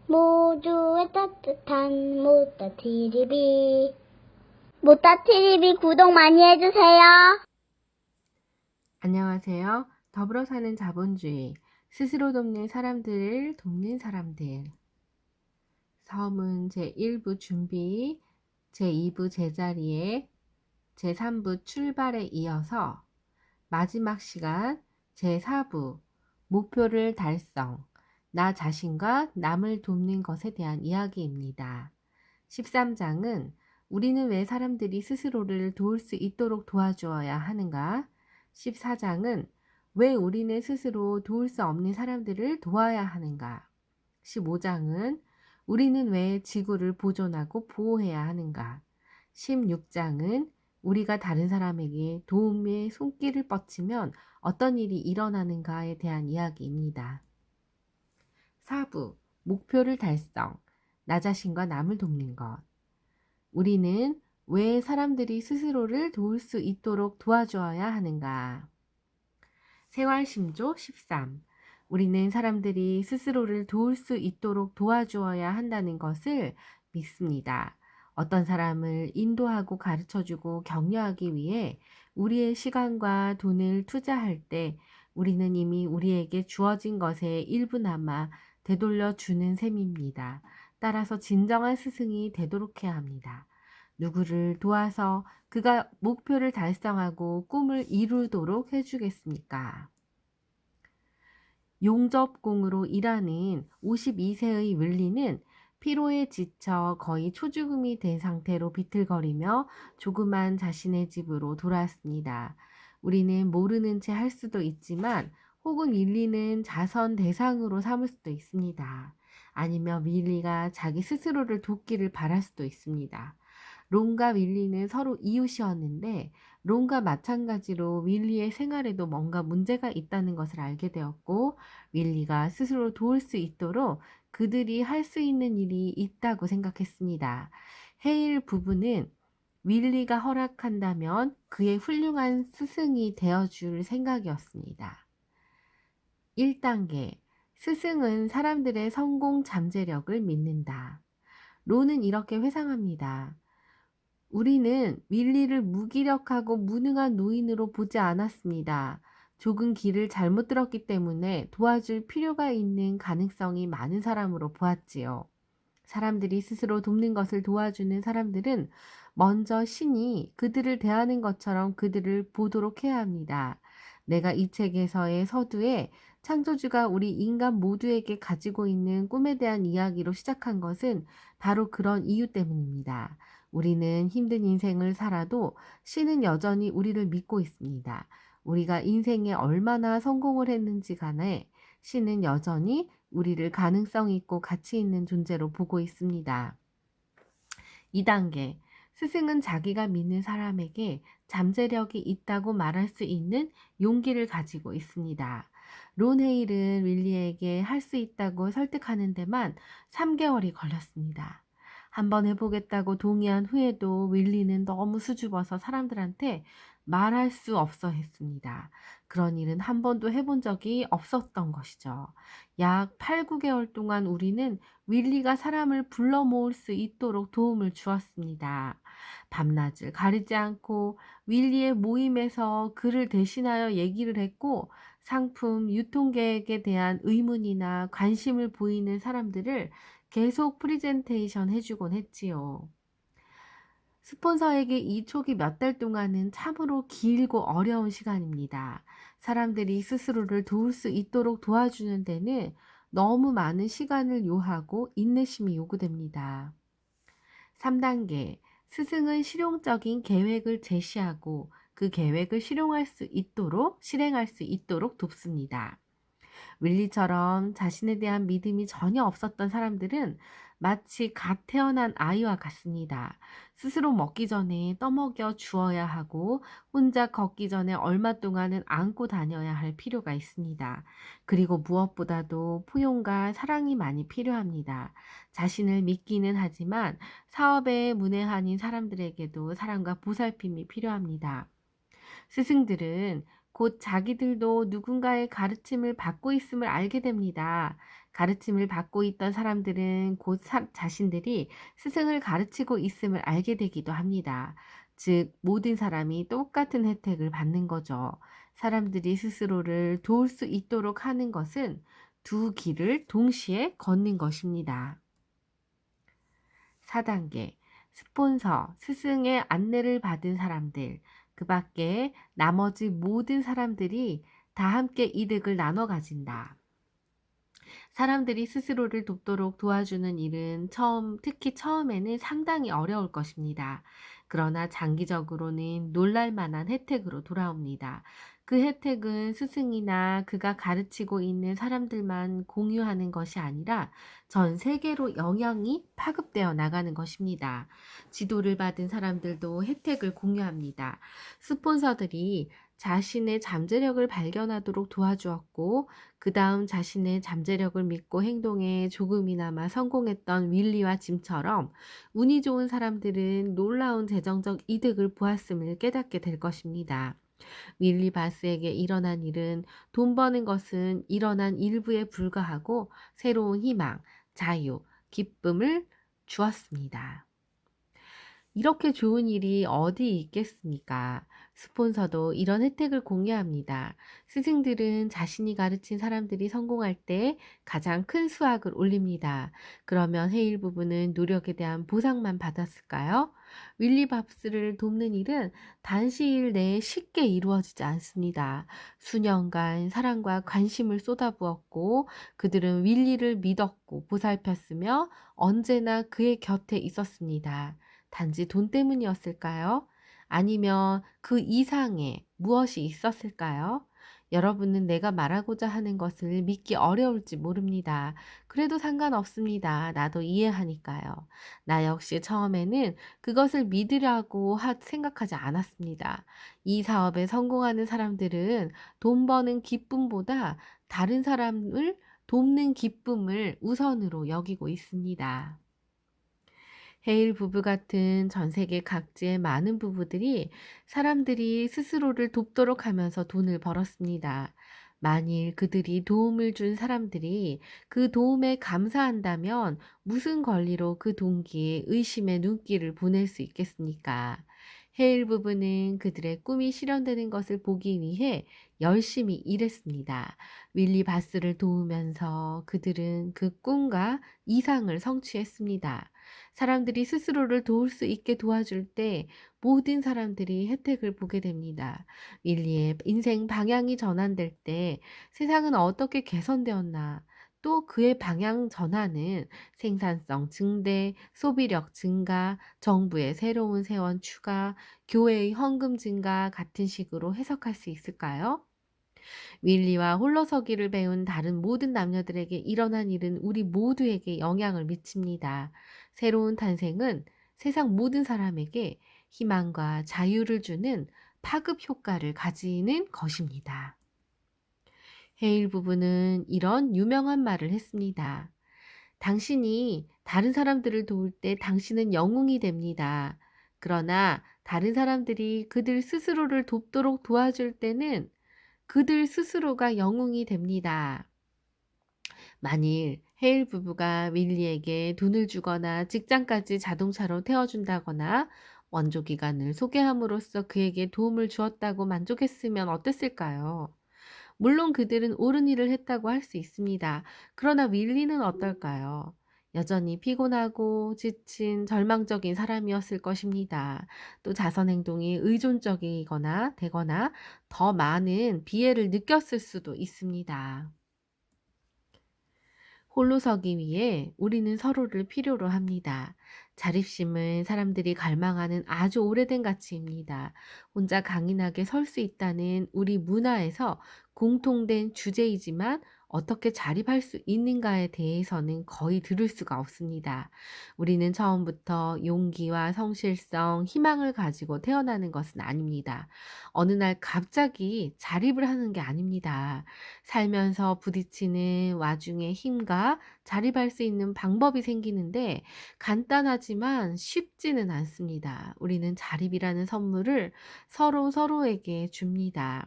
모두의 따뜻한 모따TV. 모따TV 구독 많이 해주세요. 안녕하세요. 더불어 사는 자본주의, 스스로 돕는 사람들을 돕는 사람들. 서문 제1부 준비, 제2부 제자리에, 제3부 출발에 이어서 마지막 시간 제4부 목표를 달성, 나 자신과 남을 돕는 것에 대한 이야기입니다. 13장은 우리는 왜 사람들이 스스로를 도울 수 있도록 도와주어야 하는가? 14장은 왜 우리는 스스로 도울 수 없는 사람들을 도와야 하는가? 15장은 우리는 왜 지구를 보존하고 보호해야 하는가? 16장은 우리가 다른 사람에게 도움의 손길을 뻗치면 어떤 일이 일어나는가에 대한 이야기입니다. 4부 목표를 달성, 나 자신과 남을 돕는 것. 우리는 왜 사람들이 스스로를 도울 수 있도록 도와주어야 하는가? 생활심조 13. 우리는 사람들이 스스로를 도울 수 있도록 도와주어야 한다는 것을 믿습니다. 어떤 사람을 인도하고 가르쳐주고 격려하기 위해 우리의 시간과 돈을 투자할 때 우리는 이미 우리에게 주어진 것의 일부나마 되돌려 주는 셈입니다. 따라서 진정한 스승이 되도록 해야 합니다. 누구를 도와서 그가 목표를 달성하고 꿈을 이루도록 해주겠습니까? 용접공으로 일하는 52세의 윌리는 피로에 지쳐 거의 초죽음이 된 상태로 비틀거리며 조그만 자신의 집으로 돌아왔습니다. 우리는 모르는 채 할 수도 있지만 혹은 윌리는 자선 대상으로 삼을 수도 있습니다. 아니면 윌리가 자기 스스로를 돕기를 바랄 수도 있습니다. 론과 윌리는 서로 이웃이었는데 론과 마찬가지로 윌리의 생활에도 뭔가 문제가 있다는 것을 알게 되었고 윌리가 스스로 도울 수 있도록 그들이 할 수 있는 일이 있다고 생각했습니다. 헤일 부부는 윌리가 허락한다면 그의 훌륭한 스승이 되어줄 생각이었습니다. 1단계 스승은 사람들의 성공 잠재력을 믿는다. 론은 이렇게 회상합니다. 우리는 윌리를 무기력하고 무능한 노인으로 보지 않았습니다. 좁은 길을 잘못 들었기 때문에 도와줄 필요가 있는 가능성이 많은 사람으로 보았지요. 사람들이 스스로 돕는 것을 도와주는 사람들은 먼저 신이 그들을 대하는 것처럼 그들을 보도록 해야 합니다. 내가 이 책에서의 서두에 창조주가 우리 인간 모두에게 가지고 있는 꿈에 대한 이야기로 시작한 것은 바로 그런 이유 때문입니다. 우리는 힘든 인생을 살아도 신은 여전히 우리를 믿고 있습니다. 우리가 인생에 얼마나 성공을 했는지 간에 신은 여전히 우리를 가능성 있고 가치 있는 존재로 보고 있습니다. 2단계 스승은 자기가 믿는 사람에게 잠재력이 있다고 말할 수 있는 용기를 가지고 있습니다. 론 헤일은 윌리에게 할 수 있다고 설득하는 데만 3개월이 걸렸습니다. 한번 해보겠다고 동의한 후에도 윌리는 너무 수줍어서 사람들한테 말할 수 없어 했습니다. 그런 일은 한 번도 해본 적이 없었던 것이죠. 약 8, 9개월 동안 우리는 윌리가 사람을 불러 모을 수 있도록 도움을 주었습니다. 밤낮을 가리지 않고 윌리의 모임에서 그를 대신하여 얘기를 했고 상품 유통 계획에 대한 의문이나 관심을 보이는 사람들을 계속 프리젠테이션 해주곤 했지요. 스폰서에게 이 초기 몇 달 동안은 참으로 길고 어려운 시간입니다. 사람들이 스스로를 도울 수 있도록 도와주는 데는 너무 많은 시간을 요하고 인내심이 요구됩니다. 3단계 스승은 실용적인 계획을 제시하고 그 계획을 실행할 수 있도록 돕습니다. 윌리처럼 자신에 대한 믿음이 전혀 없었던 사람들은 마치 갓 태어난 아이와 같습니다. 스스로 먹기 전에 떠먹여 주어야 하고 혼자 걷기 전에 얼마 동안은 안고 다녀야 할 필요가 있습니다. 그리고 무엇보다도 포용과 사랑이 많이 필요합니다. 자신을 믿기는 하지만 사업에 문외한인 사람들에게도 사랑과 보살핌이 필요합니다. 스승들은 곧 자기들도 누군가의 가르침을 받고 있음을 알게 됩니다. 가르침을 받고 있던 사람들은 곧 자신들이 스승을 가르치고 있음을 알게 되기도 합니다. 즉, 모든 사람이 똑같은 혜택을 받는 거죠. 사람들이 스스로를 도울 수 있도록 하는 것은 두 길을 동시에 걷는 것입니다. 4단계, 스폰서, 스승의 안내를 받은 사람들, 그 밖에 나머지 모든 사람들이 다 함께 이득을 나눠 가진다. 사람들이 스스로를 돕도록 도와주는 일은 특히 처음에는 상당히 어려울 것입니다. 그러나 장기적으로는 놀랄 만한 혜택으로 돌아옵니다. 그 혜택은 스승이나 그가 가르치고 있는 사람들만 공유하는 것이 아니라 전 세계로 영향이 파급되어 나가는 것입니다. 지도를 받은 사람들도 혜택을 공유합니다. 스폰서들이 자신의 잠재력을 발견하도록 도와주었고, 그 다음 자신의 잠재력을 믿고 행동에 조금이나마 성공했던 윌리와 짐처럼 운이 좋은 사람들은 놀라운 재정적 이득을 보았음을 깨닫게 될 것입니다. 윌리 바스에게 일어난 일은 돈 버는 것은 일어난 일부에 불과하고 새로운 희망, 자유, 기쁨을 주었습니다. 이렇게 좋은 일이 어디 있겠습니까? 스폰서도 이런 혜택을 공유합니다. 스승들은 자신이 가르친 사람들이 성공할 때 가장 큰 수확을 올립니다. 그러면 헤일 부부는 노력에 대한 보상만 받았을까요? 윌리 밥스를 돕는 일은 단시일 내에 쉽게 이루어지지 않습니다. 수년간 사랑과 관심을 쏟아부었고, 그들은 윌리를 믿었고 보살폈으며 언제나 그의 곁에 있었습니다. 단지 돈 때문이었을까요? 아니면 그 이상의 무엇이 있었을까요? 여러분은 내가 말하고자 하는 것을 믿기 어려울지 모릅니다. 그래도 상관없습니다. 나도 이해하니까요. 나 역시 처음에는 그것을 믿으라고 생각하지 않았습니다. 이 사업에 성공하는 사람들은 돈 버는 기쁨보다 다른 사람을 돕는 기쁨을 우선으로 여기고 있습니다. 헤일 부부 같은 전 세계 각지의 많은 부부들이 사람들이 스스로를 돕도록 하면서 돈을 벌었습니다. 만일 그들이 도움을 준 사람들이 그 도움에 감사한다면 무슨 권리로 그 동기에 의심의 눈길을 보낼 수 있겠습니까? 헤일 부부는 그들의 꿈이 실현되는 것을 보기 위해 열심히 일했습니다. 윌리 바스를 도우면서 그들은 그 꿈과 이상을 성취했습니다. 사람들이 스스로를 도울 수 있게 도와줄 때 모든 사람들이 혜택을 보게 됩니다. 윌리의 인생 방향이 전환될 때 세상은 어떻게 개선되었나? 또 그의 방향 전환은 생산성 증대, 소비력 증가, 정부의 새로운 세원 추가, 교회의 헌금 증가 같은 식으로 해석할 수 있을까요? 윌리와 홀로서기를 배운 다른 모든 남녀들에게 일어난 일은 우리 모두에게 영향을 미칩니다. 새로운 탄생은 세상 모든 사람에게 희망과 자유를 주는 파급 효과를 가지는 것입니다. 헤일 부부는 이런 유명한 말을 했습니다. 당신이 다른 사람들을 도울 때 당신은 영웅이 됩니다. 그러나 다른 사람들이 그들 스스로를 돕도록 도와줄 때는 그들 스스로가 영웅이 됩니다. 만일 헤일 부부가 윌리에게 돈을 주거나 직장까지 자동차로 태워준다거나 원조기관을 소개함으로써 그에게 도움을 주었다고 만족했으면 어땠을까요? 물론 그들은 옳은 일을 했다고 할 수 있습니다. 그러나 윌리는 어떨까요? 여전히 피곤하고 지친 절망적인 사람이었을 것입니다. 또 자선 행동이 의존적이거나 되거나 더 많은 비애를 느꼈을 수도 있습니다. 홀로 서기 위해 우리는 서로를 필요로 합니다. 자립심은 사람들이 갈망하는 아주 오래된 가치입니다. 혼자 강인하게 설 수 있다는 우리 문화에서 공통된 주제이지만 어떻게 자립할 수 있는가에 대해서는 거의 들을 수가 없습니다. 우리는 처음부터 용기와 성실성, 희망을 가지고 태어나는 것은 아닙니다. 어느 날 갑자기 자립을 하는 게 아닙니다. 살면서 부딪히는 와중에 힘과 자립할 수 있는 방법이 생기는데 간단하지만 쉽지는 않습니다. 우리는 자립이라는 선물을 서로에게 줍니다.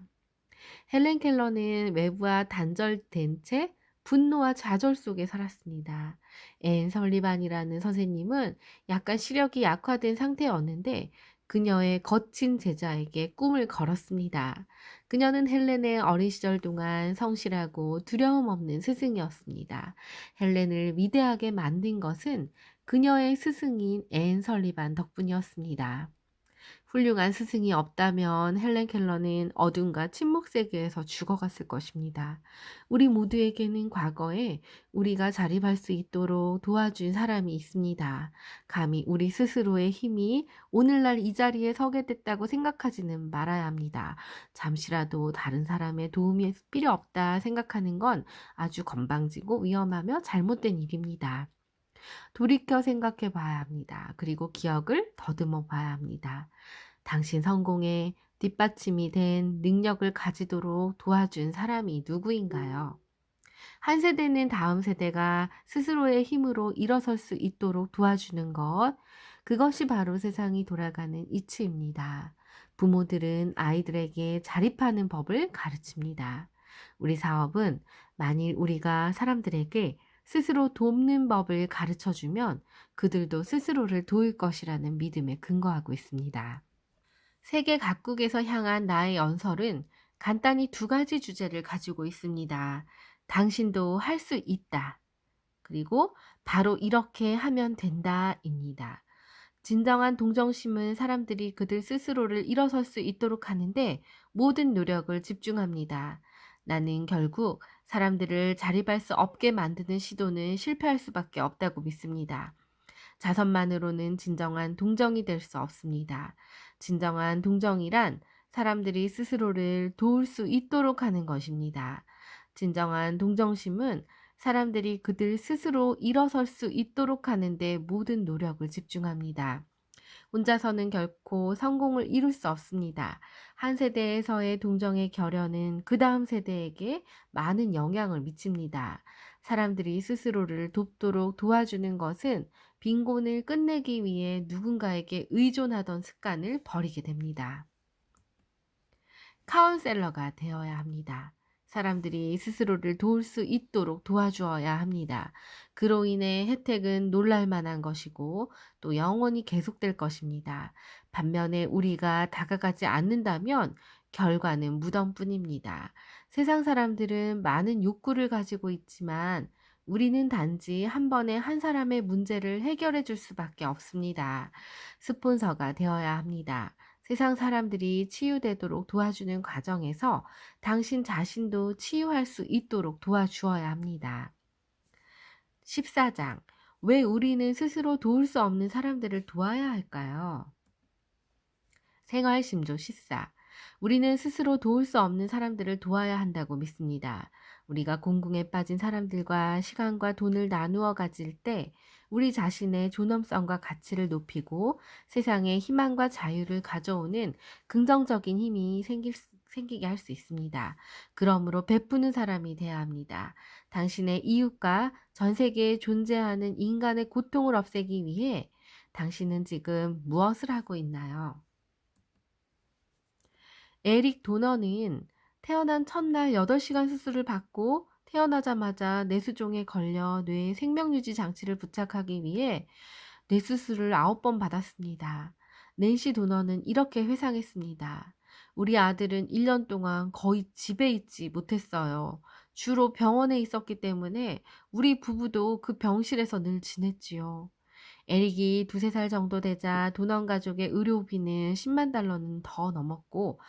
헬렌 켈러는 외부와 단절된 채 분노와 좌절 속에 살았습니다. 앤 설리반이라는 선생님은 약간 시력이 약화된 상태였는데 그녀의 거친 제자에게 꿈을 걸었습니다. 그녀는 헬렌의 어린 시절 동안 성실하고 두려움 없는 스승이었습니다. 헬렌을 위대하게 만든 것은 그녀의 스승인 앤 설리반 덕분이었습니다. 훌륭한 스승이 없다면 헬렌 켈러는 어둠과 침묵 세계에서 죽어갔을 것입니다. 우리 모두에게는 과거에 우리가 자립할 수 있도록 도와준 사람이 있습니다. 감히 우리 스스로의 힘이 오늘날 이 자리에 서게 됐다고 생각하지는 말아야 합니다. 잠시라도 다른 사람의 도움이 필요 없다 생각하는 건 아주 건방지고 위험하며 잘못된 일입니다. 돌이켜 생각해 봐야 합니다. 그리고 기억을 더듬어 봐야 합니다. 당신 성공에 뒷받침이 된 능력을 가지도록 도와준 사람이 누구인가요? 한 세대는 다음 세대가 스스로의 힘으로 일어설 수 있도록 도와주는 것, 그것이 바로 세상이 돌아가는 이치입니다. 부모들은 아이들에게 자립하는 법을 가르칩니다. 우리 사업은 만일 우리가 사람들에게 스스로 돕는 법을 가르쳐 주면 그들도 스스로를 도울 것이라는 믿음에 근거하고 있습니다. 세계 각국에서 향한 나의 연설은 간단히 두 가지 주제를 가지고 있습니다. 당신도 할 수 있다. 그리고 바로 이렇게 하면 된다입니다. 진정한 동정심은 사람들이 그들 스스로를 일어설 수 있도록 하는데 모든 노력을 집중합니다. 나는 결국 사람들을 자립할 수 없게 만드는 시도는 실패할 수밖에 없다고 믿습니다. 자선만으로는 진정한 동정이 될 수 없습니다. 진정한 동정이란 사람들이 스스로를 도울 수 있도록 하는 것입니다. 진정한 동정심은 사람들이 그들 스스로 일어설 수 있도록 하는데 모든 노력을 집중합니다. 혼자서는 결코 성공을 이룰 수 없습니다. 한 세대에서의 동정의 결연은 그 다음 세대에게 많은 영향을 미칩니다. 사람들이 스스로를 돕도록 도와주는 것은 빈곤을 끝내기 위해 누군가에게 의존하던 습관을 버리게 됩니다. 카운셀러가 되어야 합니다. 사람들이 스스로를 도울 수 있도록 도와주어야 합니다. 그로 인해 혜택은 놀랄 만한 것이고 또 영원히 계속될 것입니다. 반면에 우리가 다가가지 않는다면 결과는 무덤뿐입니다. 세상 사람들은 많은 욕구를 가지고 있지만 우리는 단지 한 번에 한 사람의 문제를 해결해 줄 수밖에 없습니다. 스폰서가 되어야 합니다. 세상 사람들이 치유되도록 도와주는 과정에서 당신 자신도 치유할 수 있도록 도와주어야 합니다. 14장. 왜 우리는 스스로 도울 수 없는 사람들을 도와야 할까요? 생활심조 14. 우리는 스스로 도울 수 없는 사람들을 도와야 한다고 믿습니다. 우리가 공궁에 빠진 사람들과 시간과 돈을 나누어 가질 때 우리 자신의 존엄성과 가치를 높이고 세상에 희망과 자유를 가져오는 긍정적인 힘이 생기게 할 수 있습니다. 그러므로 베푸는 사람이 되어야 합니다. 당신의 이웃과 전 세계에 존재하는 인간의 고통을 없애기 위해 당신은 지금 무엇을 하고 있나요? 에릭 도너는 태어난 첫날 8시간 수술을 받고 태어나자마자 뇌수종에 걸려 뇌에 생명유지 장치를 부착하기 위해 뇌수술을 9번 받았습니다. 낸시 도너는 이렇게 회상했습니다. 우리 아들은 1년 동안 거의 집에 있지 못했어요. 주로 병원에 있었기 때문에 우리 부부도 그 병실에서 늘 지냈지요. 에릭이 두세 살 정도 되자 도넌 가족의 의료비는 10만 달러는 더 넘었고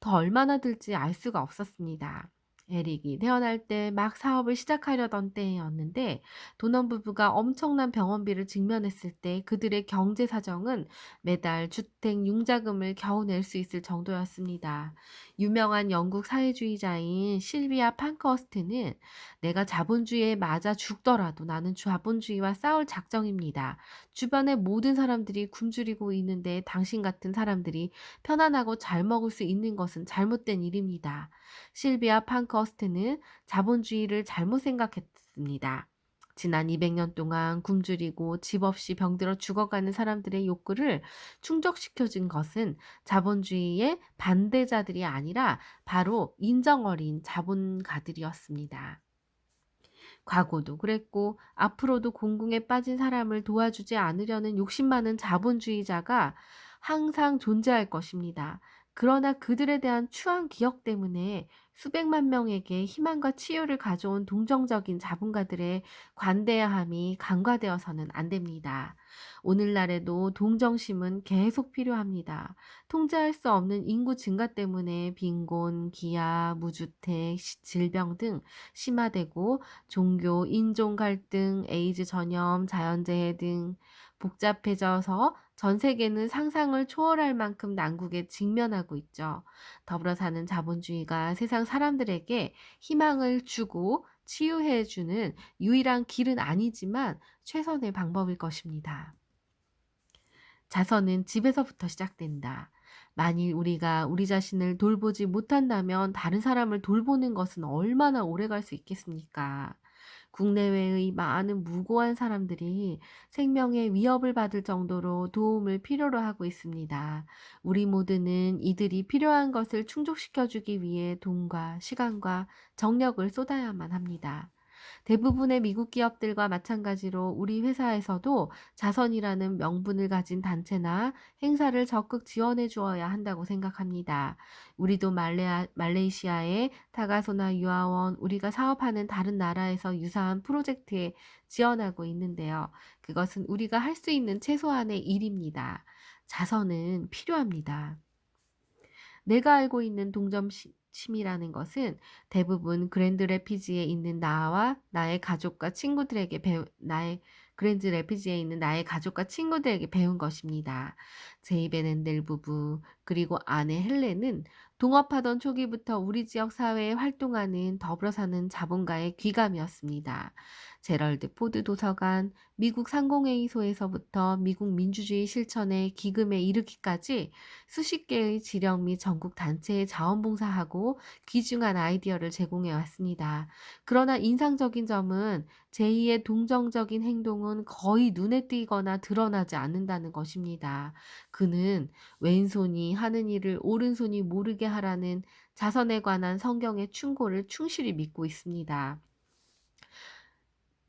더 얼마나 들지 알 수가 없었습니다. 에릭이 태어날 때 막 사업을 시작하려던 때였는데 도넌 부부가 엄청난 병원비를 직면했을 때 그들의 경제 사정은 매달 주택 융자금을 겨우 낼 수 있을 정도였습니다. 유명한 영국 사회주의자인 실비아 판커스트는 내가 자본주의에 맞아 죽더라도 나는 자본주의와 싸울 작정입니다. 주변의 모든 사람들이 굶주리고 있는데 당신 같은 사람들이 편안하고 잘 먹을 수 있는 것은 잘못된 일입니다. 실비아 판커스트는 자본주의를 잘못 생각했습니다. 지난 200년 동안 굶주리고 집 없이 병들어 죽어가는 사람들의 욕구를 충족시켜준 것은 자본주의의 반대자들이 아니라 바로 인정 어린 자본가들이었습니다. 과거도 그랬고 앞으로도 공궁에 빠진 사람을 도와주지 않으려는 욕심 많은 자본주의자가 항상 존재할 것입니다. 그러나 그들에 대한 추한 기억 때문에 수백만 명에게 희망과 치유를 가져온 동정적인 자본가들의 관대함이 간과되어서는 안 됩니다. 오늘날에도 동정심은 계속 필요합니다. 통제할 수 없는 인구 증가 때문에 빈곤, 기아, 무주택, 질병 등 심화되고 종교, 인종 갈등, 에이즈 전염, 자연재해 등 복잡해져서 전 세계는 상상을 초월할 만큼 난국에 직면하고 있죠. 더불어 사는 자본주의가 세상 사람들에게 희망을 주고 치유해주는 유일한 길은 아니지만 최선의 방법일 것입니다. 자선은 집에서부터 시작된다. 만일 우리가 우리 자신을 돌보지 못한다면 다른 사람을 돌보는 것은 얼마나 오래 갈 수 있겠습니까? 국내외의 많은 무고한 사람들이 생명의 위협을 받을 정도로 도움을 필요로 하고 있습니다. 우리 모두는 이들이 필요한 것을 충족시켜주기 위해 돈과 시간과 정력을 쏟아야만 합니다. 대부분의 미국 기업들과 마찬가지로 우리 회사에서도 자선이라는 명분을 가진 단체나 행사를 적극 지원해 주어야 한다고 생각합니다. 우리도 말레이시아의 다가소나 유아원, 우리가 사업하는 다른 나라에서 유사한 프로젝트에 지원하고 있는데요. 그것은 우리가 할 수 있는 최소한의 일입니다. 자선은 필요합니다. 내가 알고 있는 동정심이라는 것은 대부분 그랜드 레피지에 있는 나와 나의 가족과 친구들에게 배운 것입니다. 제이베 낸델 부부 그리고 아내 헬렌은 동업하던 초기부터 우리 지역 사회에 활동하는 더불어 사는 자본가의 귀감이었습니다. 제럴드 포드 도서관, 미국 상공회의소에서부터 미국 민주주의 실천의 기금에 이르기까지 수십 개의 지령 및 전국 단체에 자원봉사하고 귀중한 아이디어를 제공해 왔습니다. 그러나 인상적인 점은 제2의 동정적인 행동은 거의 눈에 띄거나 드러나지 않는다는 것입니다. 그는 왼손이 하는 일을 오른손이 모르게 하라는 자선에 관한 성경의 충고를 충실히 믿고 있습니다.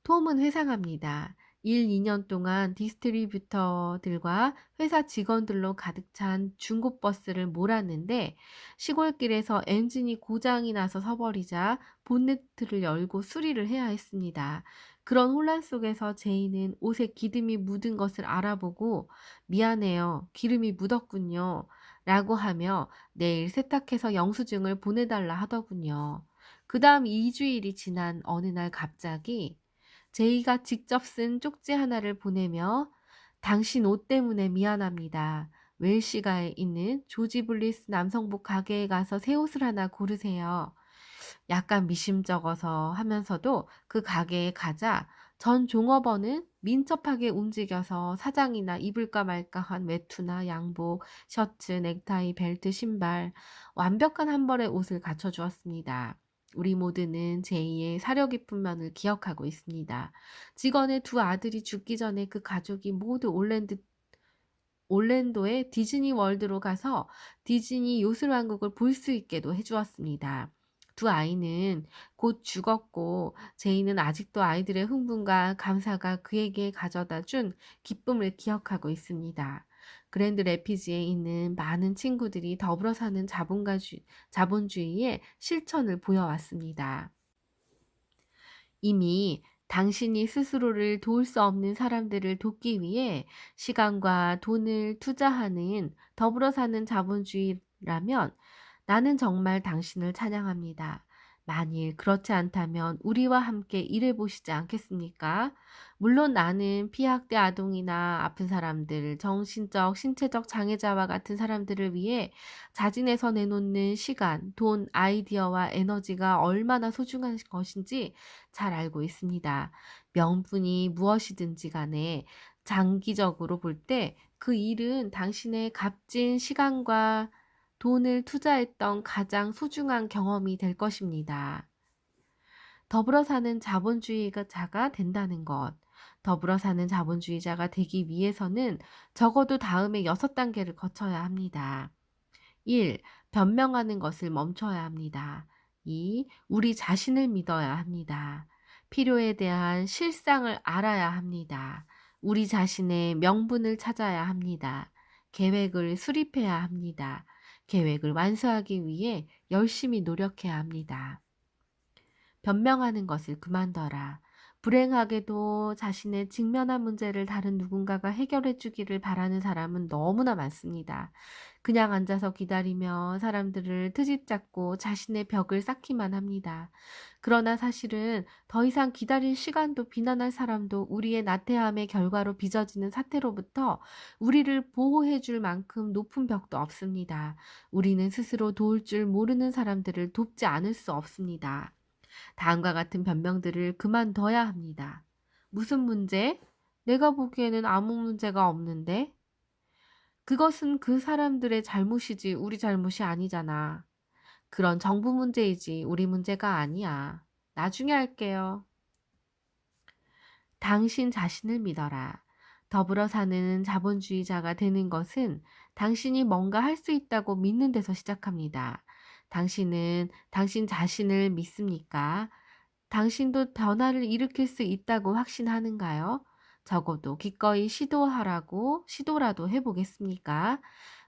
톰은 회상합니다. 1, 2년 동안 디스트리뷰터들과 회사 직원들로 가득 찬 중고버스를 몰았는데 시골길에서 엔진이 고장이 나서 서버리자 본네트를 열고 수리를 해야 했습니다. 그런 혼란 속에서 제이는 옷에 기름이 묻은 것을 알아보고 미안해요. 기름이 묻었군요. 라고 하며 내일 세탁해서 영수증을 보내달라 하더군요. 그 다음 2주일이 지난 어느 날 갑자기 제이가 직접 쓴 쪽지 하나를 보내며 당신 옷 때문에 미안합니다. 웰시가에 있는 조지 블리스 남성복 가게에 가서 새 옷을 하나 고르세요. 약간 미심쩍어서 하면서도 그 가게에 가자 전 종업원은 민첩하게 움직여서 사장이나 입을까 말까 한 외투나 양복, 셔츠, 넥타이, 벨트, 신발 완벽한 한 벌의 옷을 갖춰주었습니다. 우리 모두는 제이의 사려 깊은 면을 기억하고 있습니다. 직원의 두 아들이 죽기 전에 그 가족이 모두 올랜도의 디즈니 월드로 가서 디즈니 요술왕국을 볼 수 있게도 해주었습니다. 두 아이는 곧 죽었고 제이는 아직도 아이들의 흥분과 감사가 그에게 가져다 준 기쁨을 기억하고 있습니다. 그랜드 레피지에 있는 많은 친구들이 더불어 사는 자본주의의 실천을 보여왔습니다. 이미 당신이 스스로를 도울 수 없는 사람들을 돕기 위해 시간과 돈을 투자하는 더불어 사는 자본주의라면 나는 정말 당신을 찬양합니다. 만일 그렇지 않다면 우리와 함께 일해보시지 않겠습니까? 물론 나는 피학대 아동이나 아픈 사람들, 정신적, 신체적 장애자와 같은 사람들을 위해 자진해서 내놓는 시간, 돈, 아이디어와 에너지가 얼마나 소중한 것인지 잘 알고 있습니다. 명분이 무엇이든지 간에 장기적으로 볼 때 그 일은 당신의 값진 시간과 돈을 투자했던 가장 소중한 경험이 될 것입니다. 더불어 사는 자본주의자가 된다는 것. 더불어 사는 자본주의자가 되기 위해서는 적어도 다음의 6단계를 거쳐야 합니다. 1. 변명하는 것을 멈춰야 합니다. 2. 우리 자신을 믿어야 합니다. 필요에 대한 실상을 알아야 합니다. 우리 자신의 명분을 찾아야 합니다. 계획을 수립해야 합니다. 계획을 완수하기 위해 열심히 노력해야 합니다. 변명하는 것을 그만둬라. 불행하게도 자신의 직면한 문제를 다른 누군가가 해결해 주기를 바라는 사람은 너무나 많습니다. 그냥 앉아서 기다리며 사람들을 트집 잡고 자신의 벽을 쌓기만 합니다. 그러나 사실은 더 이상 기다릴 시간도 비난할 사람도 우리의 나태함의 결과로 빚어지는 사태로부터 우리를 보호해 줄 만큼 높은 벽도 없습니다. 우리는 스스로 도울 줄 모르는 사람들을 돕지 않을 수 없습니다. 다음과 같은 변명들을 그만둬야 합니다. 무슨 문제? 내가 보기에는 아무 문제가 없는데? 그것은 그 사람들의 잘못이지 우리 잘못이 아니잖아. 그런 정부 문제이지 우리 문제가 아니야. 나중에 할게요. 당신 자신을 믿어라. 더불어 사는 자본주의자가 되는 것은 당신이 뭔가 할 수 있다고 믿는 데서 시작합니다. 당신은 당신 자신을 믿습니까? 당신도 변화를 일으킬 수 있다고 확신하는가요? 적어도 기꺼이 시도라도 해보겠습니까?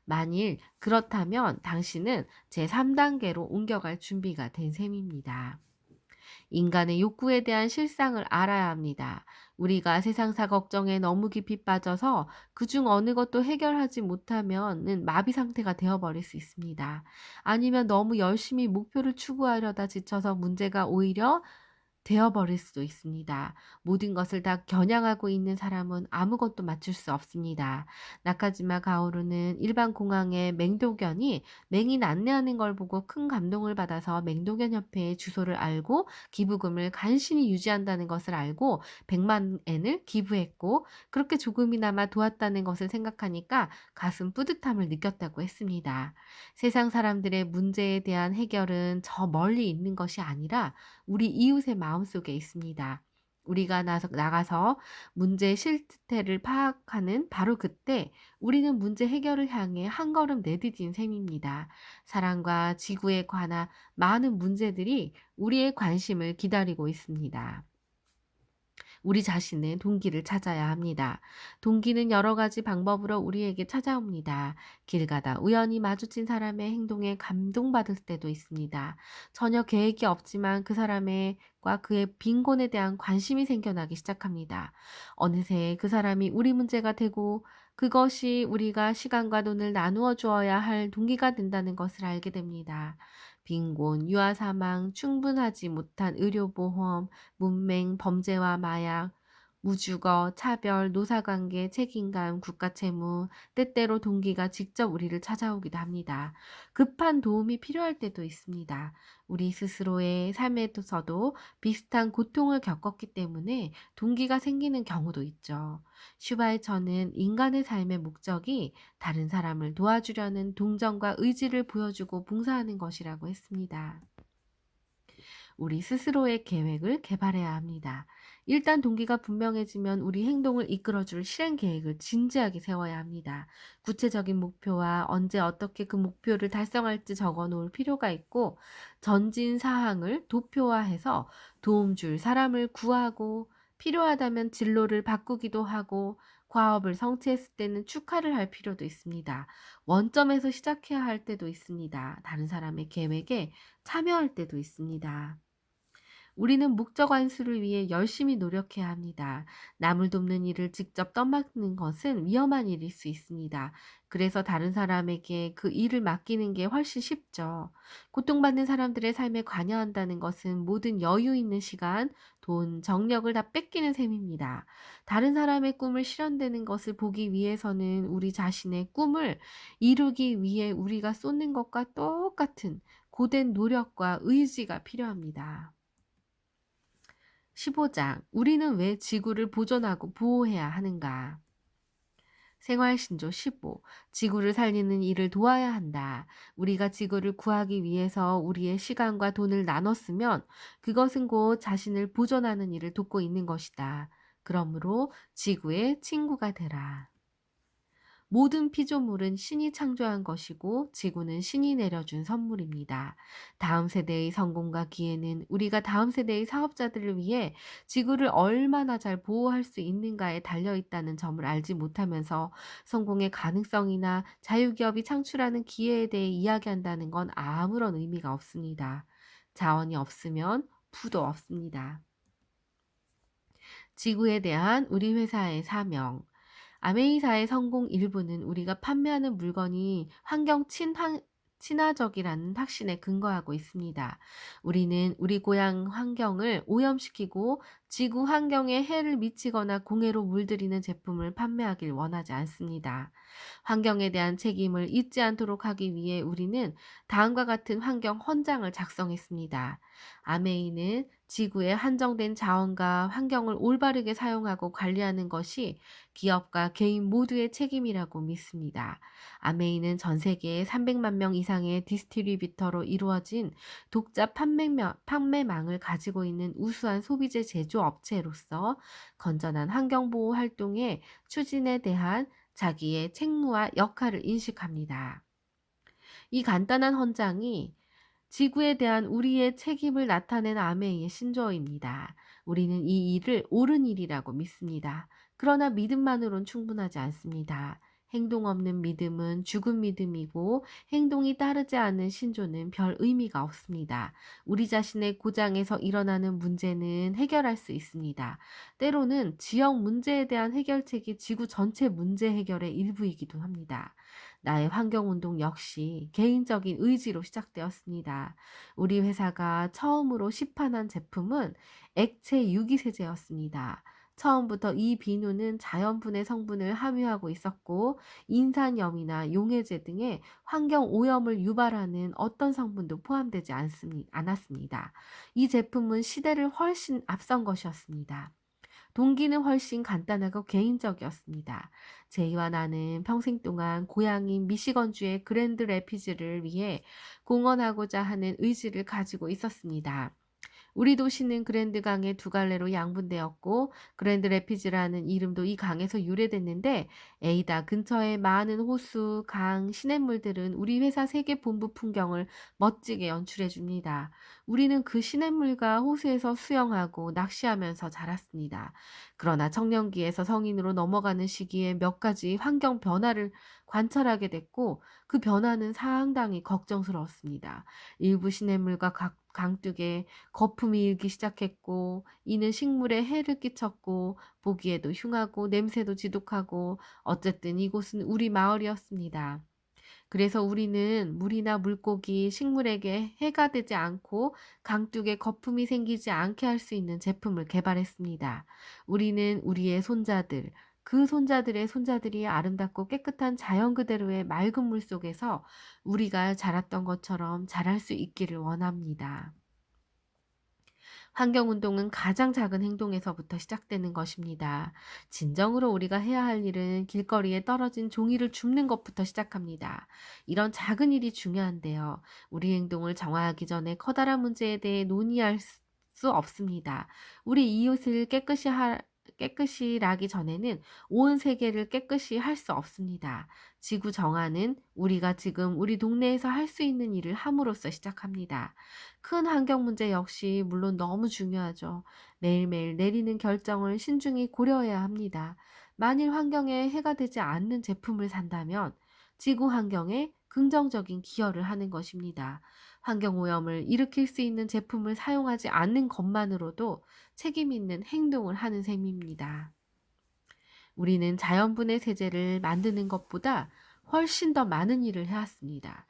만일 그렇다면 당신은 제3단계로 옮겨갈 준비가 된 셈입니다. 인간의 욕구에 대한 실상을 알아야 합니다. 우리가 세상사 걱정에 너무 깊이 빠져서 그중 어느 것도 해결하지 못하면은 마비 상태가 되어버릴 수 있습니다. 아니면 너무 열심히 목표를 추구하려다 지쳐서 문제가 오히려 되어버릴 수도 있습니다. 모든 것을 다 겨냥하고 있는 사람은 아무것도 맞출 수 없습니다. 나카지마 가오루는 일반 공항의 맹도견이 맹인 안내하는 걸 보고 큰 감동을 받아서 맹도견 협회의 주소를 알고 기부금을 간신히 유지한다는 것을 알고 100만 엔을 기부했고 그렇게 조금이나마 도왔다는 것을 생각하니까 가슴 뿌듯함을 느꼈다고 했습니다. 세상 사람들의 문제에 대한 해결은 저 멀리 있는 것이 아니라 우리 이웃의 마음속에 있습니다. 우리가 나가서 문제의 실태를 파악하는 바로 그때 우리는 문제 해결을 향해 한 걸음 내디딘 셈입니다. 사랑과 지구에 관한 많은 문제들이 우리의 관심을 기다리고 있습니다. 우리 자신의 동기를 찾아야 합니다. 동기는 여러 가지 방법으로 우리에게 찾아옵니다. 길 가다 우연히 마주친 사람의 행동에 감동받을 때도 있습니다. 전혀 계획이 없지만 그 사람과 그의 빈곤에 대한 관심이 생겨나기 시작합니다. 어느새 그 사람이 우리 문제가 되고 그것이 우리가 시간과 돈을 나누어 주어야 할 동기가 된다는 것을 알게 됩니다. 빈곤, 유아 사망, 충분하지 못한 의료보험, 문맹, 범죄와 마약, 무주거, 차별, 노사관계, 책임감, 국가채무, 때때로 동기가 직접 우리를 찾아오기도 합니다. 급한 도움이 필요할 때도 있습니다. 우리 스스로의 삶에서도 비슷한 고통을 겪었기 때문에 동기가 생기는 경우도 있죠. 슈바이처는 인간의 삶의 목적이 다른 사람을 도와주려는 동정과 의지를 보여주고 봉사하는 것이라고 했습니다. 우리 스스로의 계획을 개발해야 합니다. 일단 동기가 분명해지면 우리 행동을 이끌어줄 실행 계획을 진지하게 세워야 합니다. 구체적인 목표와 언제 어떻게 그 목표를 달성할지 적어 놓을 필요가 있고 전진 사항을 도표화해서 도움 줄 사람을 구하고 필요하다면 진로를 바꾸기도 하고 과업을 성취했을 때는 축하를 할 필요도 있습니다. 원점에서 시작해야 할 때도 있습니다. 다른 사람의 계획에 참여할 때도 있습니다. 우리는 목적 완수를 위해 열심히 노력해야 합니다. 남을 돕는 일을 직접 떠맡는 것은 위험한 일일 수 있습니다. 그래서 다른 사람에게 그 일을 맡기는 게 훨씬 쉽죠. 고통받는 사람들의 삶에 관여한다는 것은 모든 여유 있는 시간, 돈, 정력을 다 뺏기는 셈입니다. 다른 사람의 꿈을 실현되는 것을 보기 위해서는 우리 자신의 꿈을 이루기 위해 우리가 쏟는 것과 똑같은 고된 노력과 의지가 필요합니다. 15장 우리는 왜 지구를 보존하고 보호해야 하는가? 생활신조 15 지구를 살리는 일을 도와야 한다. 우리가 지구를 구하기 위해서 우리의 시간과 돈을 나눴으면 그것은 곧 자신을 보존하는 일을 돕고 있는 것이다. 그러므로 지구의 친구가 되라. 모든 피조물은 신이 창조한 것이고 지구는 신이 내려준 선물입니다. 다음 세대의 성공과 기회는 우리가 다음 세대의 사업자들을 위해 지구를 얼마나 잘 보호할 수 있는가에 달려 있다는 점을 알지 못하면서 성공의 가능성이나 자유기업이 창출하는 기회에 대해 이야기한다는 건 아무런 의미가 없습니다. 자원이 없으면 부도 없습니다. 지구에 대한 우리 회사의 사명. 아메이사의 성공 일부는 우리가 판매하는 물건이 친화적이라는 확신에 근거하고 있습니다. 우리는 우리 고향 환경을 오염시키고 지구 환경에 해를 미치거나 공해로 물들이는 제품을 판매하길 원하지 않습니다. 환경에 대한 책임을 잊지 않도록 하기 위해 우리는 다음과 같은 환경 헌장을 작성했습니다. 아메이는 지구의 한정된 자원과 환경을 올바르게 사용하고 관리하는 것이 기업과 개인 모두의 책임이라고 믿습니다. 아메이는 전 세계 300만 명 이상의 디스트리뷰터로 이루어진 독자 판매망을 가지고 있는 우수한 소비재 제조업체로서 건전한 환경보호 활동의 추진에 대한 자기의 책무와 역할을 인식합니다. 이 간단한 헌장이 지구에 대한 우리의 책임을 나타낸 아메이의 신조어입니다. 우리는 이 일을 옳은 일이라고 믿습니다. 그러나 믿음만으론 충분하지 않습니다. 행동 없는 믿음은 죽은 믿음이고 행동이 따르지 않는 신조는 별 의미가 없습니다. 우리 자신의 고장에서 일어나는 문제는 해결할 수 있습니다. 때로는 지역 문제에 대한 해결책이 지구 전체 문제 해결의 일부이기도 합니다. 나의 환경운동 역시 개인적인 의지로 시작되었습니다. 우리 회사가 처음으로 시판한 제품은 액체 유기세제였습니다. 처음부터 이 비누는 자연분해 성분을 함유하고 있었고 인산염이나 용해제 등의 환경 오염을 유발하는 어떤 성분도 포함되지 않았습니다. 이 제품은 시대를 훨씬 앞선 것이었습니다. 동기는 훨씬 간단하고 개인적이었습니다. 제이와 나는 평생 동안 고향인 미시건주의 그랜드 래피즈를 위해 공헌하고자 하는 의지를 가지고 있었습니다. 우리 도시는 그랜드 강의 두 갈래로 양분되었고 그랜드 래피즈라는 이름도 이 강에서 유래됐는데 에이다 근처의 많은 호수, 강, 시냇물들은 우리 회사 세계 본부 풍경을 멋지게 연출해 줍니다. 우리는 그 시냇물과 호수에서 수영하고 낚시하면서 자랐습니다. 그러나 청년기에서 성인으로 넘어가는 시기에 몇 가지 환경 변화를 관찰하게 됐고 그 변화는 상당히 걱정스러웠습니다. 일부 시냇물과 강둑에 거품이 일기 시작했고 이는 식물에 해를 끼쳤고 보기에도 흉하고 냄새도 지독하고 어쨌든 이곳은 우리 마을이었습니다. 그래서 우리는 물이나 물고기, 식물에게 해가 되지 않고 강둑에 거품이 생기지 않게 할 수 있는 제품을 개발했습니다. 우리는 우리의 손자들, 그 손자들의 손자들이 아름답고 깨끗한 자연 그대로의 맑은 물 속에서 우리가 자랐던 것처럼 자랄 수 있기를 원합니다. 환경운동은 가장 작은 행동에서부터 시작되는 것입니다. 진정으로 우리가 해야 할 일은 길거리에 떨어진 종이를 줍는 것부터 시작합니다. 이런 작은 일이 중요한데요. 우리 행동을 정화하기 전에 커다란 문제에 대해 논의할 수 없습니다. 우리 이웃을 깨끗이 하기 전에는 온 세계를 깨끗이 할 수 없습니다. 지구 정화는 우리가 지금 우리 동네에서 할 수 있는 일을 함으로써 시작합니다. 큰 환경 문제 역시 물론 너무 중요하죠. 매일매일 내리는 결정을 신중히 고려해야 합니다. 만일 환경에 해가 되지 않는 제품을 산다면 지구 환경에 긍정적인 기여를 하는 것입니다. 환경 오염을 일으킬 수 있는 제품을 사용하지 않는 것만으로도 책임 있는 행동을 하는 셈입니다. 우리는 자연분해 세제를 만드는 것보다 훨씬 더 많은 일을 해왔습니다.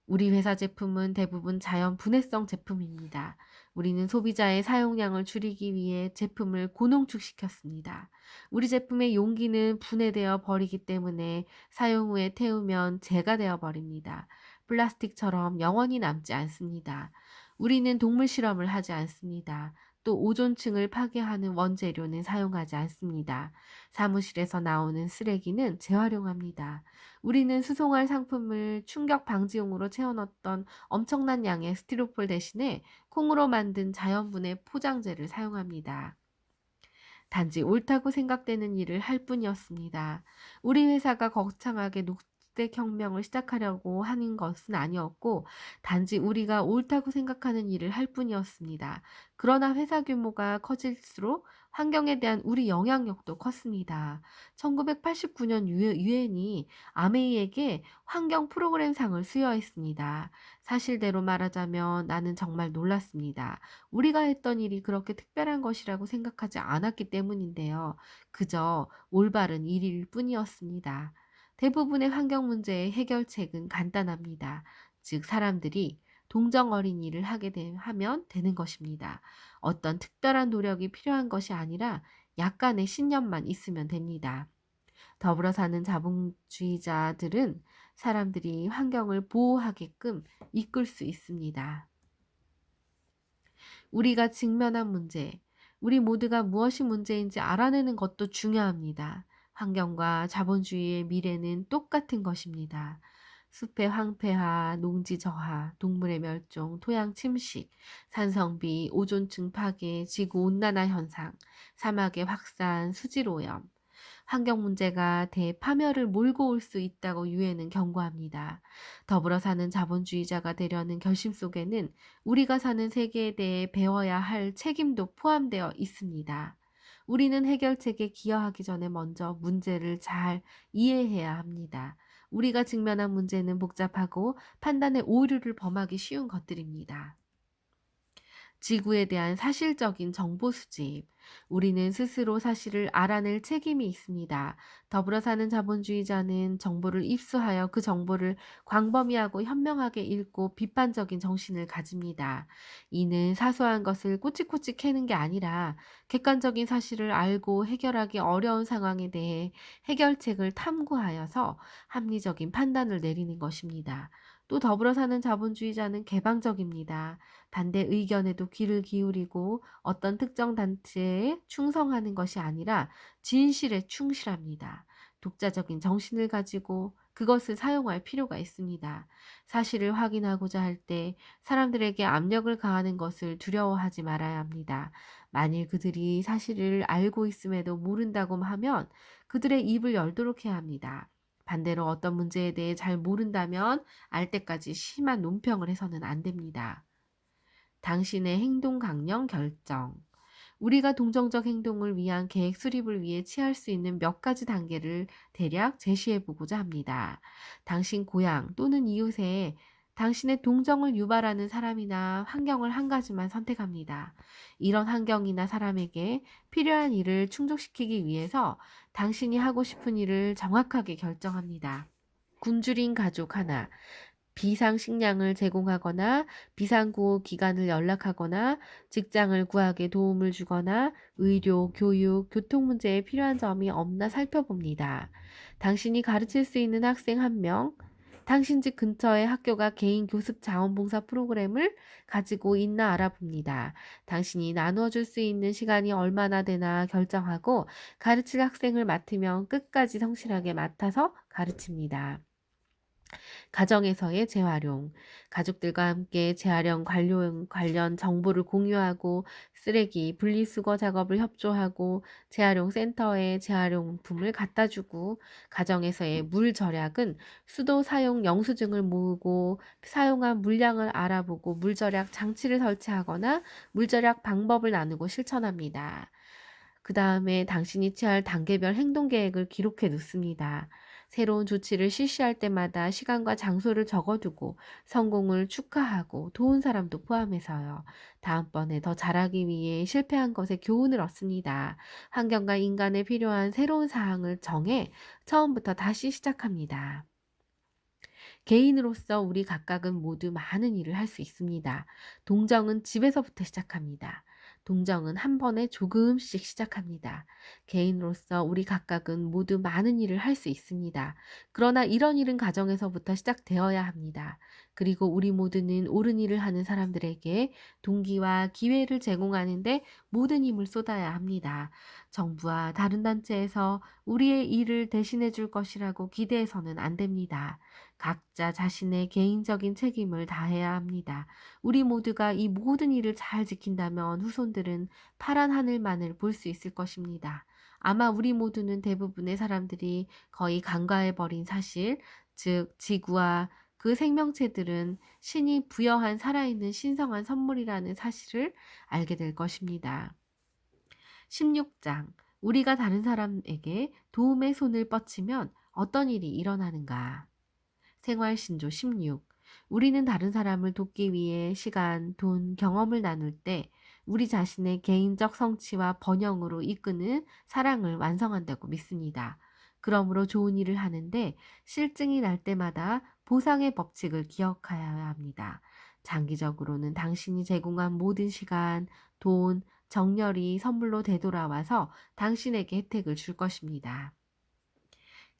우리 회사 제품은 대부분 자연 분해성 제품입니다. 우리는 소비자의 사용량을 줄이기 위해 제품을 고농축시켰습니다. 우리 제품의 용기는 분해되어 버리기 때문에 사용 후에 태우면 재가 되어 버립니다. 플라스틱처럼 영원히 남지 않습니다. 우리는 동물 실험을 하지 않습니다. 또 오존층을 파괴하는 원재료는 사용하지 않습니다. 사무실에서 나오는 쓰레기는 재활용합니다. 우리는 수송할 상품을 충격 방지용으로 채워넣었던 엄청난 양의 스티로폴 대신에 콩으로 만든 자연분해 포장재를 사용합니다. 단지 옳다고 생각되는 일을 할 뿐이었습니다. 우리 회사가 거창하게 녹색혁명을 시작하려고 하는 것은 아니었고, 단지 우리가 옳다고 생각하는 일을 할 뿐이었습니다. 그러나 회사 규모가 커질수록 환경에 대한 우리 영향력도 컸습니다. 1989년 유엔이 아메이에게 환경 프로그램상을 수여했습니다. 사실대로 말하자면 나는 정말 놀랐습니다. 우리가 했던 일이 그렇게 특별한 것이라고 생각하지 않았기 때문인데요. 그저 올바른 일일 뿐이었습니다. 대부분의 환경 문제의 해결책은 간단합니다. 즉, 사람들이 동정 어린 일을 하면 되는 것입니다. 어떤 특별한 노력이 필요한 것이 아니라 약간의 신념만 있으면 됩니다. 더불어 사는 자본주의자들은 사람들이 환경을 보호하게끔 이끌 수 있습니다. 우리가 직면한 문제, 우리 모두가 무엇이 문제인지 알아내는 것도 중요합니다. 환경과 자본주의의 미래는 똑같은 것입니다. 숲의 황폐화, 농지 저하, 동물의 멸종, 토양 침식, 산성비, 오존층 파괴, 지구 온난화 현상, 사막의 확산, 수질 오염. 환경 문제가 대파멸을 몰고 올 수 있다고 유엔은 경고합니다. 더불어 사는 자본주의자가 되려는 결심 속에는 우리가 사는 세계에 대해 배워야 할 책임도 포함되어 있습니다. 우리는 해결책에 기여하기 전에 먼저 문제를 잘 이해해야 합니다. 우리가 직면한 문제는 복잡하고 판단의 오류를 범하기 쉬운 것들입니다. 지구에 대한 사실적인 정보 수집. 우리는 스스로 사실을 알아낼 책임이 있습니다. 더불어 사는 자본주의자는 정보를 입수하여 그 정보를 광범위하고 현명하게 읽고 비판적인 정신을 가집니다. 이는 사소한 것을 꼬치꼬치 캐는 게 아니라 객관적인 사실을 알고 해결하기 어려운 상황에 대해 해결책을 탐구하여서 합리적인 판단을 내리는 것입니다. 또 더불어 사는 자본주의자는 개방적입니다. 반대 의견에도 귀를 기울이고 어떤 특정 단체에 충성하는 것이 아니라 진실에 충실합니다. 독자적인 정신을 가지고 그것을 사용할 필요가 있습니다. 사실을 확인하고자 할 때 사람들에게 압력을 가하는 것을 두려워하지 말아야 합니다. 만일 그들이 사실을 알고 있음에도 모른다고 하면 그들의 입을 열도록 해야 합니다. 반대로 어떤 문제에 대해 잘 모른다면 알 때까지 심한 논평을 해서는 안 됩니다. 당신의 행동 강령 결정. 우리가 동정적 행동을 위한 계획 수립을 위해 취할 수 있는 몇 가지 단계를 대략 제시해 보고자 합니다. 당신 고향 또는 이웃에 당신의 동정을 유발하는 사람이나 환경을 한 가지만 선택합니다. 이런 환경이나 사람에게 필요한 일을 충족시키기 위해서 당신이 하고 싶은 일을 정확하게 결정합니다. 굶주린 가족 하나, 비상식량을 제공하거나 비상구호 기관을 연락하거나 직장을 구하게 도움을 주거나 의료, 교육, 교통 문제에 필요한 점이 없나 살펴봅니다. 당신이 가르칠 수 있는 학생 1명, 당신 집 근처에 학교가 개인 교습 자원봉사 프로그램을 가지고 있나 알아봅니다. 당신이 나누어 줄 수 있는 시간이 얼마나 되나 결정하고 가르칠 학생을 맡으면 끝까지 성실하게 맡아서 가르칩니다. 가정에서의 재활용. 가족들과 함께 재활용 관련 정보를 공유하고 쓰레기 분리수거 작업을 협조하고 재활용 센터에 재활용품을 갖다 주고 가정에서의 물 절약은 수도 사용 영수증을 모으고 사용한 물량을 알아보고 물 절약 장치를 설치하거나 물 절약 방법을 나누고 실천합니다. 그 다음에 당신이 취할 단계별 행동 계획을 기록해 놓습니다. 새로운 조치를 실시할 때마다 시간과 장소를 적어두고 성공을 축하하고 도운 사람도 포함해서요. 다음번에 더 잘하기 위해 실패한 것에 교훈을 얻습니다. 환경과 인간에 필요한 새로운 사항을 정해 처음부터 다시 시작합니다. 개인으로서 우리 각각은 모두 많은 일을 할 수 있습니다. 동정은 집에서부터 시작합니다. 동정은 한 번에 조금씩 시작합니다. 개인으로서 우리 각각은 모두 많은 일을 할 수 있습니다. 그러나 이런 일은 가정에서부터 시작되어야 합니다. 그리고 우리 모두는 옳은 일을 하는 사람들에게 동기와 기회를 제공하는데 모든 힘을 쏟아야 합니다. 정부와 다른 단체에서 우리의 일을 대신해 줄 것이라고 기대해서는 안 됩니다. 각자 자신의 개인적인 책임을 다해야 합니다. 우리 모두가 이 모든 일을 잘 지킨다면 후손들은 파란 하늘만을 볼 수 있을 것입니다. 아마 우리 모두는 대부분의 사람들이 거의 간과해버린 사실, 즉 지구와 그 생명체들은 신이 부여한 살아있는 신성한 선물이라는 사실을 알게 될 것입니다. 16장. 우리가 다른 사람에게 도움의 손을 뻗치면 어떤 일이 일어나는가? 생활신조 16. 우리는 다른 사람을 돕기 위해 시간, 돈, 경험을 나눌 때 우리 자신의 개인적 성취와 번영으로 이끄는 사랑을 완성한다고 믿습니다. 그러므로 좋은 일을 하는데 실증이 날 때마다 보상의 법칙을 기억하여야 합니다. 장기적으로는 당신이 제공한 모든 시간, 돈, 정열이 선물로 되돌아와서 당신에게 혜택을 줄 것입니다.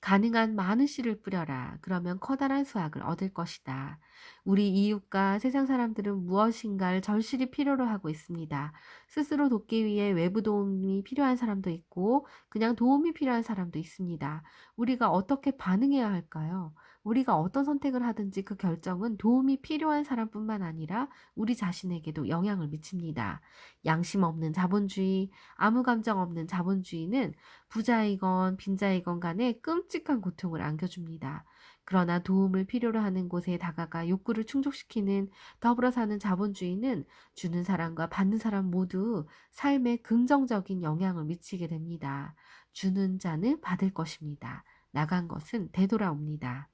가능한 많은 씨를 뿌려라. 그러면 커다란 수확을 얻을 것이다. 우리 이웃과 세상 사람들은 무엇인가를 절실히 필요로 하고 있습니다. 스스로 돕기 위해 외부 도움이 필요한 사람도 있고 그냥 도움이 필요한 사람도 있습니다. 우리가 어떻게 반응해야 할까요? 우리가 어떤 선택을 하든지 그 결정은 도움이 필요한 사람뿐만 아니라 우리 자신에게도 영향을 미칩니다. 양심 없는 자본주의, 아무 감정 없는 자본주의는 부자이건 빈자이건 간에 끔찍한 고통을 안겨줍니다. 그러나 도움을 필요로 하는 곳에 다가가 욕구를 충족시키는 더불어 사는 자본주의는 주는 사람과 받는 사람 모두 삶에 긍정적인 영향을 미치게 됩니다. 주는 자는 받을 것입니다. 나간 것은 되돌아옵니다.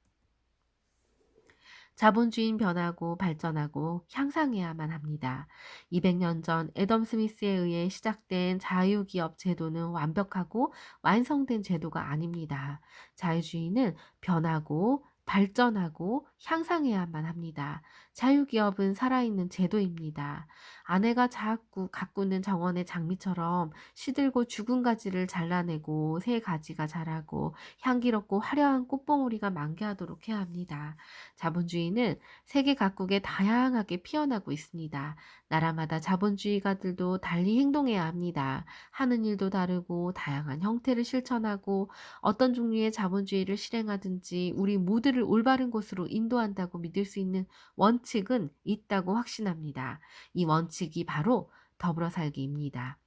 자본주의는 변하고 발전하고 향상해야만 합니다. 200년 전 애덤 스미스에 의해 시작된 자유기업 제도는 완벽하고 완성된 제도가 아닙니다. 자유주의는 변하고 발전하고 향상해야만 합니다. 자유기업은 살아있는 제도입니다. 아내가 자꾸 가꾸는 정원의 장미처럼 시들고 죽은 가지를 잘라내고 새 가지가 자라고 향기롭고 화려한 꽃봉오리가 만개하도록 해야 합니다. 자본주의는 세계 각국에 다양하게 피어나고 있습니다. 나라마다 자본주의가들도 달리 행동해야 합니다. 하는 일도 다르고 다양한 형태를 실천하고 어떤 종류의 자본주의를 실행하든지 우리 모두를 올바른 곳으로 인도한다고 믿을 수 있는 원칙은 있다고 확신합니다. 이 원칙이 바로 더불어 살기입니다.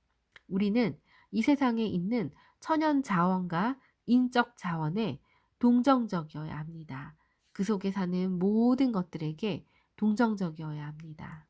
우리는 이 세상에 있는 천연 자원과 인적 자원에 동정적이어야 합니다. 그 속에 사는 모든 것들에게 동정적이어야 합니다.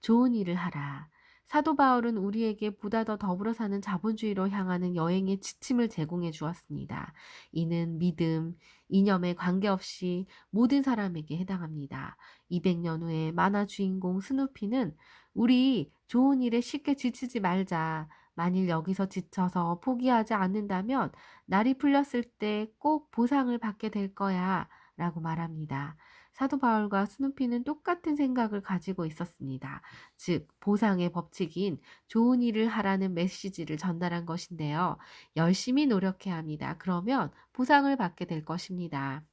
좋은 일을 하라. 사도 바울은 우리에게 보다 더 더불어 사는 자본주의로 향하는 여행의 지침을 제공해 주었습니다. 이는 믿음, 이념에 관계없이 모든 사람에게 해당합니다. 200년 후에 만화 주인공 스누피는 우리 좋은 일에 쉽게 지치지 말자. 만일 여기서 지쳐서 포기하지 않는다면 날이 풀렸을 때 꼭 보상을 받게 될 거야. 라고 말합니다. 사도 바울과 스누피는 똑같은 생각을 가지고 있었습니다. 즉, 보상의 법칙인 좋은 일을 하라는 메시지를 전달한 것인데요. 열심히 노력해야 합니다. 그러면 보상을 받게 될 것입니다.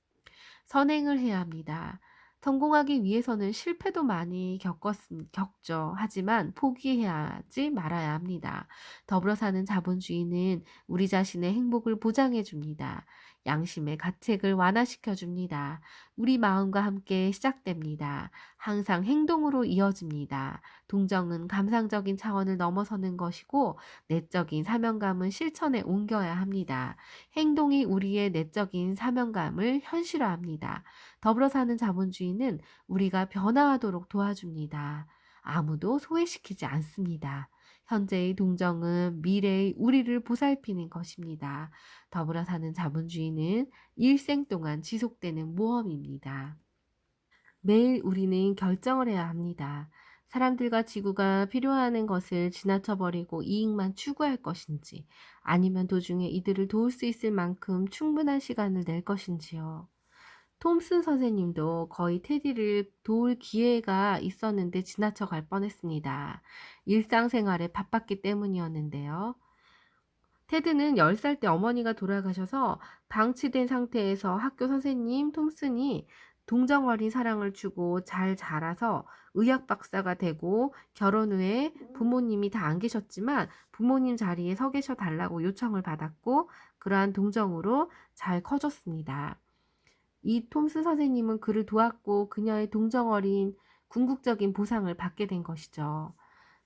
선행을 해야 합니다. 성공하기 위해서는 실패도 많이 겪죠. 하지만 포기해야지 말아야 합니다. 더불어 사는 자본주의는 우리 자신의 행복을 보장해 줍니다. 양심의 가책을 완화시켜 줍니다. 우리 마음과 함께 시작됩니다. 항상 행동으로 이어집니다. 동정은 감상적인 차원을 넘어서는 것이고 내적인 사명감은 실천에 옮겨야 합니다. 행동이 우리의 내적인 사명감을 현실화합니다. 더불어 사는 자본주의는 우리가 변화하도록 도와줍니다. 아무도 소외시키지 않습니다. 현재의 동정은 미래의 우리를 보살피는 것입니다. 더불어 사는 자본주의는 일생 동안 지속되는 모험입니다. 매일 우리는 결정을 해야 합니다. 사람들과 지구가 필요하는 것을 지나쳐버리고 이익만 추구할 것인지, 아니면 도중에 이들을 도울 수 있을 만큼 충분한 시간을 낼 것인지요. 톰슨 선생님도 거의 테디를 도울 기회가 있었는데 지나쳐 갈 뻔했습니다. 일상생활에 바빴기 때문이었는데요. 테드는 10살 때 어머니가 돌아가셔서 방치된 상태에서 학교 선생님 톰슨이 동정 어린 사랑을 주고 잘 자라서 의학 박사가 되고 결혼 후에 부모님이 다 안 계셨지만 부모님 자리에 서 계셔 달라고 요청을 받았고 그러한 동정으로 잘 커졌습니다. 이 톰스 선생님은 그를 도왔고 그녀의 동정 어린 궁극적인 보상을 받게 된 것이죠.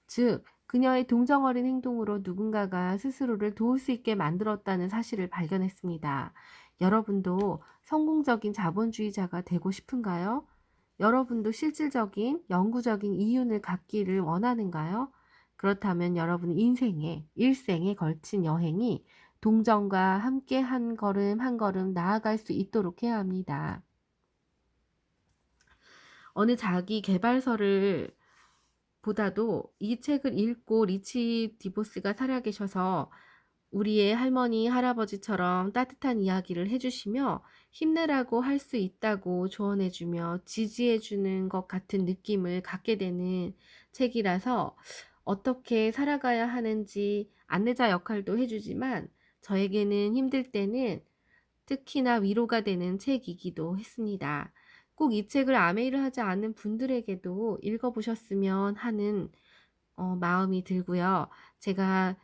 즉, 그녀의 동정 어린 행동으로 누군가가 스스로를 도울 수 있게 만들었다는 사실을 발견했습니다. 여러분도 성공적인 자본주의자가 되고 싶은가요? 여러분도 실질적인 영구적인 이윤을 갖기를 원하는가요? 그렇다면 여러분 인생에, 일생에 걸친 여행이 동정과 함께 한 걸음 한 걸음 나아갈 수 있도록 해야 합니다. 어느 자기 개발서를 보다도 이 책을 읽고 리치 디보스가 살아계셔서 우리의 할머니, 할아버지처럼 따뜻한 이야기를 해주시며 힘내라고 할 수 있다고 조언해주며 지지해주는 것 같은 느낌을 갖게 되는 책이라서 어떻게 살아가야 하는지 안내자 역할도 해주지만 저에게는 힘들 때는 특히나 위로가 되는 책이기도 했습니다. 꼭 이 책을 아메이를 하지 않은 분들에게도 읽어보셨으면 하는 마음이 들고요. 제가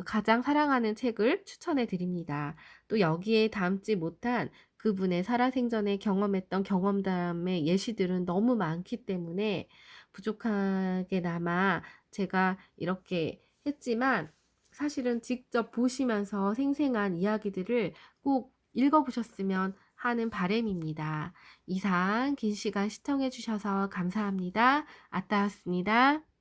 가장 사랑하는 책을 추천해 드립니다. 또 여기에 담지 못한 그분의 살아생전에 경험했던 경험담의 예시들은 너무 많기 때문에 부족하게나마 제가 이렇게 했지만 사실은 직접 보시면서 생생한 이야기들을 꼭 읽어보셨으면 하는 바람입니다. 이상 긴 시간 시청해 주셔서 감사합니다. 아따였습니다.